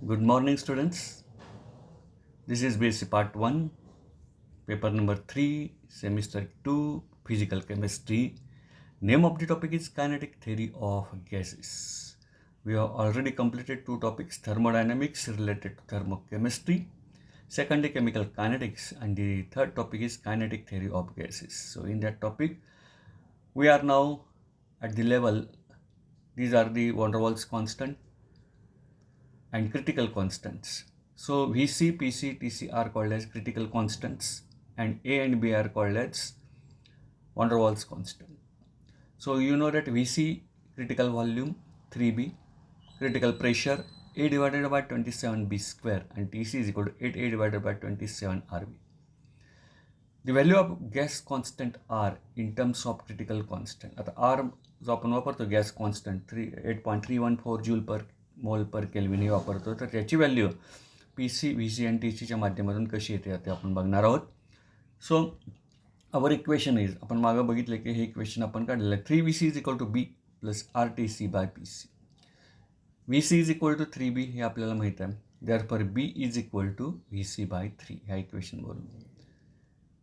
Good morning, students. This is BSc Part 1, paper number 3, semester 2, physical chemistry. Name of the topic is kinetic theory of gases. We have already completed two topics, thermodynamics related to thermochemistry, secondly chemical kinetics, and the third topic is kinetic theory of gases. So in that topic, we are now at the level, these are the van der Waals constant and critical constants. So Vc, Pc, Tc are called as critical constants and A and B are called as van der Waals constant. So you know that Vc critical volume 3B, critical pressure A divided by 27B square and Tc is equal to 8A divided by 27 RB. The value of gas constant R in terms of critical constant. आता R जो आपण वापरतो gas constant 8.314 joule पर मोल पर kelvin हे वापरतो, तर त्याची value p c V c आणि टी सीच्या माध्यमातून कशी येते ते आपण बघणार आहोत. सो अवर इक्वेशन इज, आपण मागं बघितलं की हे इक्वेशन आपण काढलेलं आहे 3Vc is equal to b plus R T c by P c. V c is equal to 3B हे आपल्याला माहीत आहे, therefore b is equal to V c by 3 ह्या इक्वेशनवरून.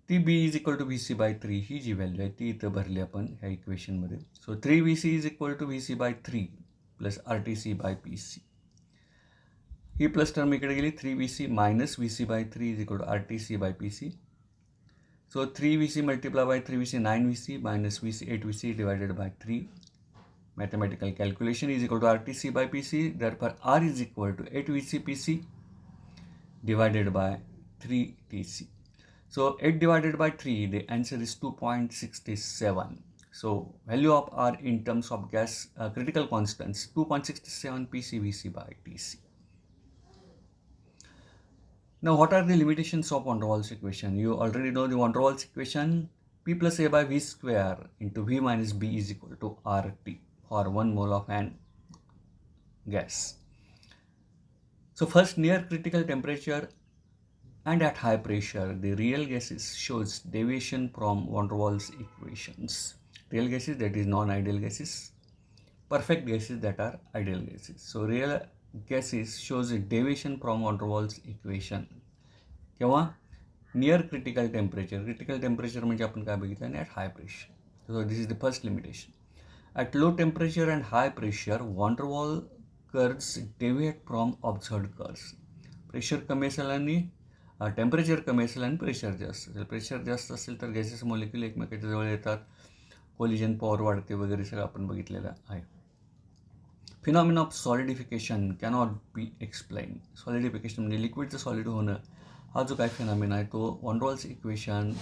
ती b is equal to V c by 3 ही जी value आहे ती इथं भरली आपण ह्या इक्वेशनमध्ये. So 3Vc is equal to V c by 3 plus R T c by P C. ही प्लस टर्म इकडे गेली, 3Vc minus v c by 3 is equal to r T c by P c. So 3Vc multiply by 3Vc 9Vc minus Vc 8Vc divided by 3. Mathematical calculation is equal to RTC by PC. Therefore, R is equal to 8Vc PC divided by 3TC. So 8 divided by 3, the answer is 2.67. So value of R in terms of gas critical constants 2.67 PCVC by TC. Now what are the limitations of van der Waals equation? You already know the van der Waals equation. P plus A by V square into V minus B is equal to RT for 1 mole of an gas. So first, near critical temperature and at high pressure, the real gases shows deviation from van der Waals equations. Real gases, that is non-ideal gases. Perfect gases, that are ideal gases. So real gases shows a deviation from van der Waals equation. केव्हा? Near critical temperature. Critical temperature म्हणजे आपण काय बघितलं आणि at high pressure. So this is the first limitation. At low temperature and high pressure, van der Waals curves deviate from observed curves. Pressure कमी असेल आणि temperature कमी असेल आणि प्रेशर जास्त असेल. प्रेशर जास्त असेल तर गॅसेस मॉलिक्यूल एकमेकाच्या जवळ येतात, कोलिजन पॉवर वाढते वगैरे सगळं आपण बघितलेलं आहे. Phenomena of solidification cannot be explain. Solidification म्हणजे लिक्विडचं सॉलिड होणं, हा जो काय फिनॉमिना आहे तो van der Waals equation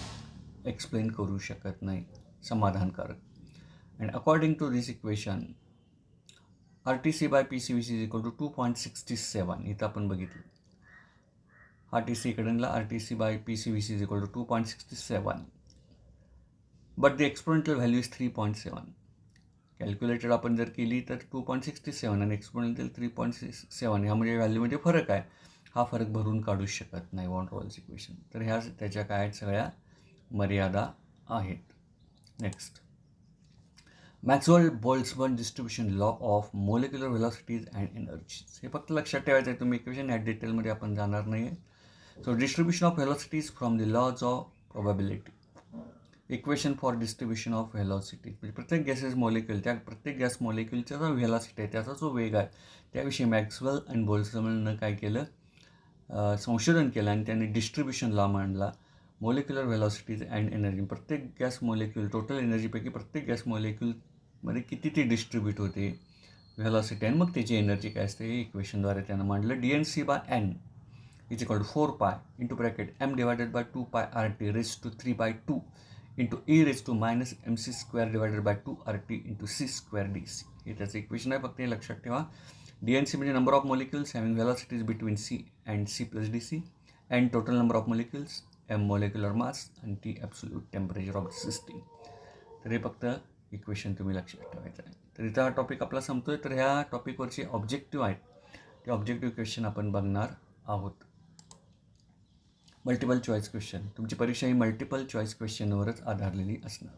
explain करू शकत नाही समाधानकारक. And according to this equation, RTC by PCVC is equal to 2.67. इथं आपण बघितलं RTC इकडे RTC by PCVC is equal to 2.67. But the exponential value is 3.7. Calculated आपण जर केली तर 2.67 आणि एक्सपोनेन्शियल 3.7 ह्यामध्ये व्हॅल्यूमध्ये फरक आहे. हा फरक भरून काढू शकत नाही van der Waals इक्वेशन. तर ह्या त्याच्या काय आहेत सगळ्या मर्यादा आहेत. Next, Maxwell Boltzmann distribution law of molecular velocities and energies. हे फक्त लक्षात ठेवायचं आहे, तुम्ही इक्वेशन ह्या डिटेलमध्ये आपण जाणार नाही आहे. So distribution of velocities from the laws of probability. Equation for distribution of velocities म्हणजे प्रत्येक गॅसेस मॉलिक्यूल, त्या प्रत्येक गॅस मॉलिक्यूलचा जो व्हेलॉसिटी आहे त्याचा जो वेग आहे त्याविषयी मॅक्सवेल अँड बोल्ट्झमननं काय केलं, संशोधन केलं आणि त्यांनी डिस्ट्रीब्युशन लॉ मांडला. मोलिक्युलर व्हेलॉसिटीज अँड एनर्जी, प्रत्येक गॅस मॉलिक्यूल टोटल एनर्जीपैकी प्रत्येक गॅस मॉलिक्यूलमध्ये किती ती डिस्ट्रीब्यूट होते व्हेलॉसिटी आणि मग त्याची एनर्जी काय असते हे इक्वेशनद्वारे त्यानं मांडलं. DNC by n is equal to 4 pi into bracket m divided by 2 pi RT raise to 3/2 into e raise to minus MC square divided by 2 RT into C square DC. हे त्याचं equation आहे, फक्त हे लक्षात ठेवा. DNC म्हणजे number of molecules having velocities between C and C plus DC, and total number of molecules, M molecular mass आणि T absolute temperature of the system. तर हे फक्त इक्वेशन तुम्ही लक्षात ठेवायचं आहे. तर इथं हा टॉपिक आपला संपतो आहे. तर ह्या टॉपिकवरचे ऑब्जेक्टिव्ह आहेत ते ऑब्जेक्टिव्ह क्वेश्चन आपण बघणार आहोत. मल्टिपल चॉईस क्वेश्चन, तुमची परीक्षा ही मल्टिपल चॉईस क्वेश्चनवरच आधारलेली असणार.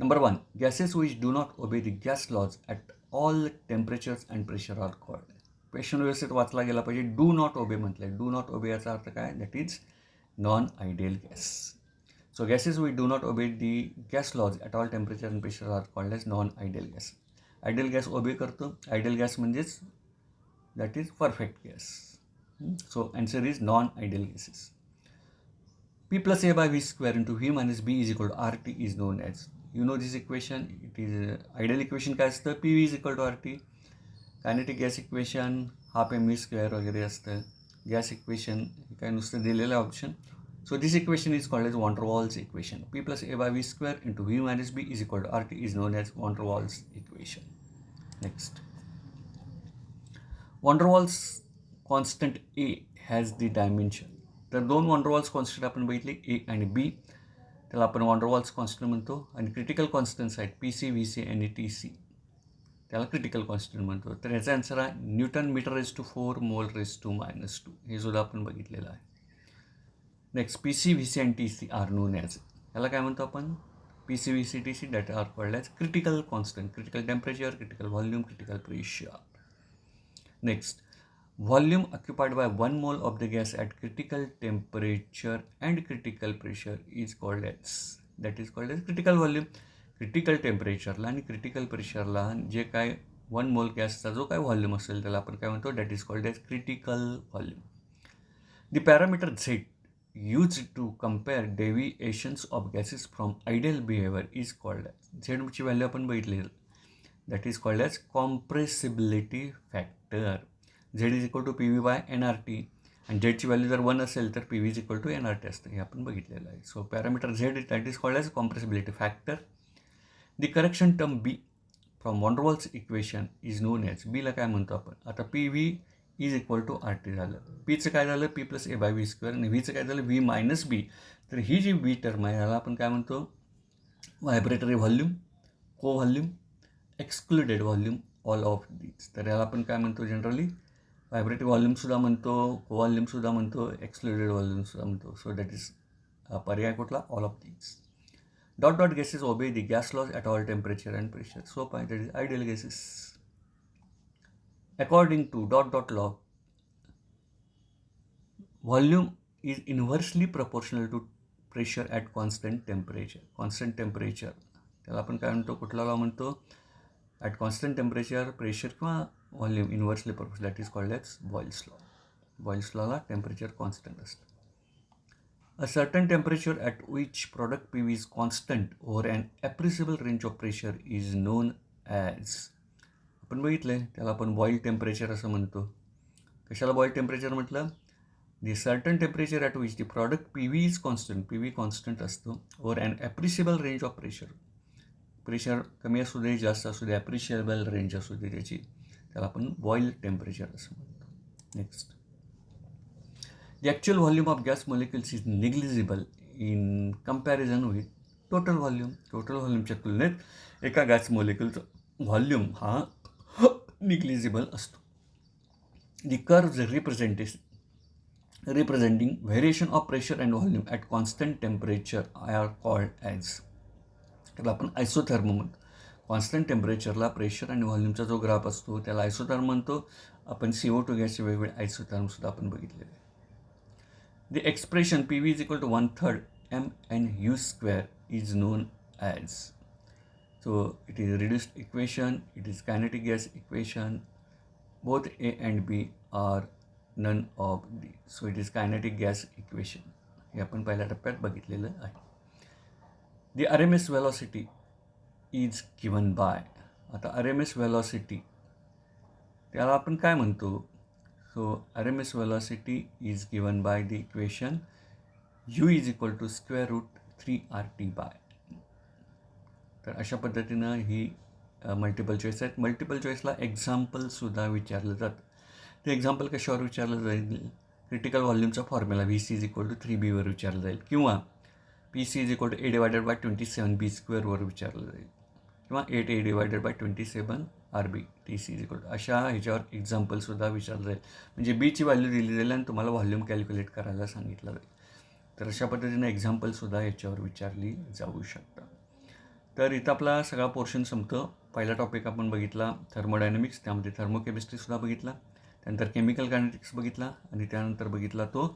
Number 1, gases which do not obey the gas laws at all temperatures and pressure are called. Question व्यवस्थित वाचला गेला पाहिजे. डू नॉट ओबे म्हटलं आहे. डू नॉट ओबे याचा अर्थ काय? That is non ideal gas. So gases we do not obey the gas laws at all temperature and pressure are called as non-ideal gas. Ideal gas obey करतो. Ideal gas म्हणजेच that is perfect gas. So answer is non-ideal gases. P plus A by V square into V minus B is equal to RT is known as. You know this equation. It is ideal equation काय असतं? PV is equal to RT. Kinetic gas equation half mv square वगैरे असतं. Gas equation काय नुसतं दिलेलं option. So this equation is called as van der Waals equation. P plus A by V square into V minus B is equal to RT is known as van der Waals equation. Next. Van der Waals constant A has the dimension. तर दोन van der Waals constant आपण बघितले A आणि B. त्याला आपण van der Waals constant म्हणतो. आणि critical constants आहेत PC, VC आणि TC. त्याला क्रिटिकल कॉन्स्टंट म्हणतो. तर ह्याचा आन्सर आहे न्यूटन मीटर रेज टू 4 मोल रेज टू -2. हे सुद्धा आपण बघितलेलं आहे. Next PC, VC and TC are known as. याला काय म्हणतो आपण? PC, VC, TC that are called as critical constant. Critical temperature, critical volume, critical pressure. Next, volume occupied by 1 mole of the gas at critical temperature and critical pressure is called as. That is called as critical volume. Critical टेम्परेचरला आणि critical प्रेशरला जे काय 1 मोल गॅसचा जो काय volume असेल त्याला आपण काय म्हणतो? That is called as critical volume. The parameter Z used to compare deviations of gases from ideal behavior is called as. Z ची व्हॅल्यू आपण बघितली. That is called as compressibility factor. Z is equal to PV by NRT. आणि झेडची व्हॅल्यू जर 1 असेल तर PV is equal to NRT असतं. हे आपण बघितलेलं आहे. So parameter Z that is called as compressibility factor. The correction term B from van der Waals equation is known as. बीला काय म्हणतो आपण? आता PV इज इक्वल टू RT झालं. पीचं काय झालं? P plus A by V square. आणि व्हीचं काय झालं? V minus B. तर ही जी B टर्म आहे याला आपण काय म्हणतो? व्हायब्रेटरी व्हॉल्यूम, को volume, excluded volume, all of these. तर याला आपण काय म्हणतो? जनरली व्हायब्रेटरी व्हॉल्यूमसुद्धा म्हणतो, को व्हॉल्यूमसुद्धा म्हणतो, एक्सक्लुडेड व्हॉल्यूमसुद्धा म्हणतो. सो दॅट इज पर्याय कुठला? All of these. Dot dot gases obey the gas laws at all temperature and pressure. सोप आहे. That is ideal gases. According to dot dot law, volume is inversely proportional to pressure at constant temperature. Constant temperature त्याला आपण काय म्हणतो? कुठला law म्हणतो? At constant temperature pressure किंवा volume inversely proportional. That is called as Boyle's law. Boyle's लॉला temperature constant असतं. A certain temperature at which product PV is constant over an appreciable range of pressure is known as. आपण बघितलं आहे त्याला आपण boil temperature असं म्हणतो. कशाला बॉईल टेम्परेचर म्हटलं? The certain temperature at which the product PV is constant. PV constant असतो over and appreciable range of pressure. Pressure कमी असू दे, जास्त असू दे, ॲप्रिशिएबल रेंज असू दे त्याची, त्याला आपण बॉईल टेम्परेचर असं म्हणतो. Next, the actual volume of gas molecules is negligible in comparison with total volume. Total व्हॉल्यूमच्या तुलनेत एका गॅस मॉलिक्युलचं व्हॉल्यूम हा निग्लिजिबल असतो. The curves representing variation of pressure and volume at constant temperature are called as. त्याला आपण आयसोथर्म म्हणतो. Constant टेम्परेचरला pressure आणि व्हॉल्यूमचा जो ग्राफ असतो त्याला आयसोथर्म म्हणतो. आपण CO2 गॅसचे वेगवेगळे आयसोथर्मसुद्धा आपण बघितलेले आहे. The expression PV is equal to 1/3 mNu square is known as. So it is reduced equation, it is kinetic gas equation. Both A and B are none of these. So it is kinetic gas equation. हे आपण पहिल्या टप्प्यात बघितलेलं आहे. The RMS velocity is given by. आता RMS velocity त्याला आपण काय म्हणतो? So RMS velocity is given by the equation U is equal to square root 3RT by. तर अशा पद्धतीनं ही मल्टिपल चॉईस आहेत. मल्टिपल चॉईसला एक्झाम्पलसुद्धा विचारलं जातं. ते एक्झाम्पल कशावर विचारलं जाईल? क्रिटिकल व्हॉल्यूमचा formula VC is equal to 3B विचारलं जाईल, किंवा PC is equal to A divided by 27B स्क्वेअरवर विचारलं जाईल, किंवा 8A divided by 27RB TC is equal to. अशा ह्याच्यावर एक्झाम्पलसुद्धा विचारलं जाईल. म्हणजे बीची व्हॅल्यू दिली जाईल आणि तुम्हाला व्हॉल्यूम कॅल्क्युलेट करायला सांगितलं जाईल. तर अशा पद्धतीनं एक्झाम्पलसुद्धा याच्यावर विचारली जाऊ शकतात. तर इथं आपला सगळा पोर्शन संपतो. पहिला टॉपिक आपण बघितला थर्मोडायनॅमिक्स, त्यामध्ये थर्मोकेमिस्ट्रीसुद्धा बघितला. त्यानंतर केमिकल कायनेटिक्स बघितला आणि त्यानंतर बघितला तो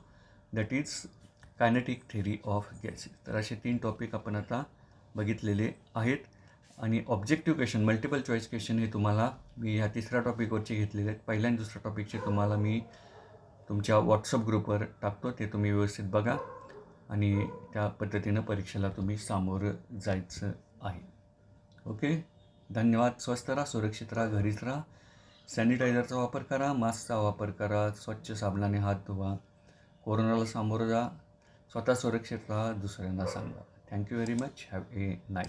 that is kinetic theory of gases. तर असे 3 टॉपिक आपण आता बघितलेले आहेत. आणि objective question, multiple choice question हे तुम्हाला मी ह्या 3ऱ्या टॉपिकवरचे घेतलेले आहेत. पहिल्या आणि 2ऱ्या टॉपिकचे तुम्हाला मी तुमच्या व्हॉट्सअप ग्रुपवर टाकतो, ते तुम्ही व्यवस्थित बघा आणि त्या पद्धतीनं परीक्षेला तुम्ही सामोरं जायचं आहे. ओके, धन्यवाद. स्वस्थ राहा, सुरक्षित राहा, घरीच राहा. सॅनिटायझरचा वापर करा, मास्कचा वापर करा, स्वच्छ साबणाने हात धुवा, कोरोनाला सामोरं जा, स्वतः सुरक्षित राहा, दुसऱ्यांना सांगा. Thank you very much. Have a nice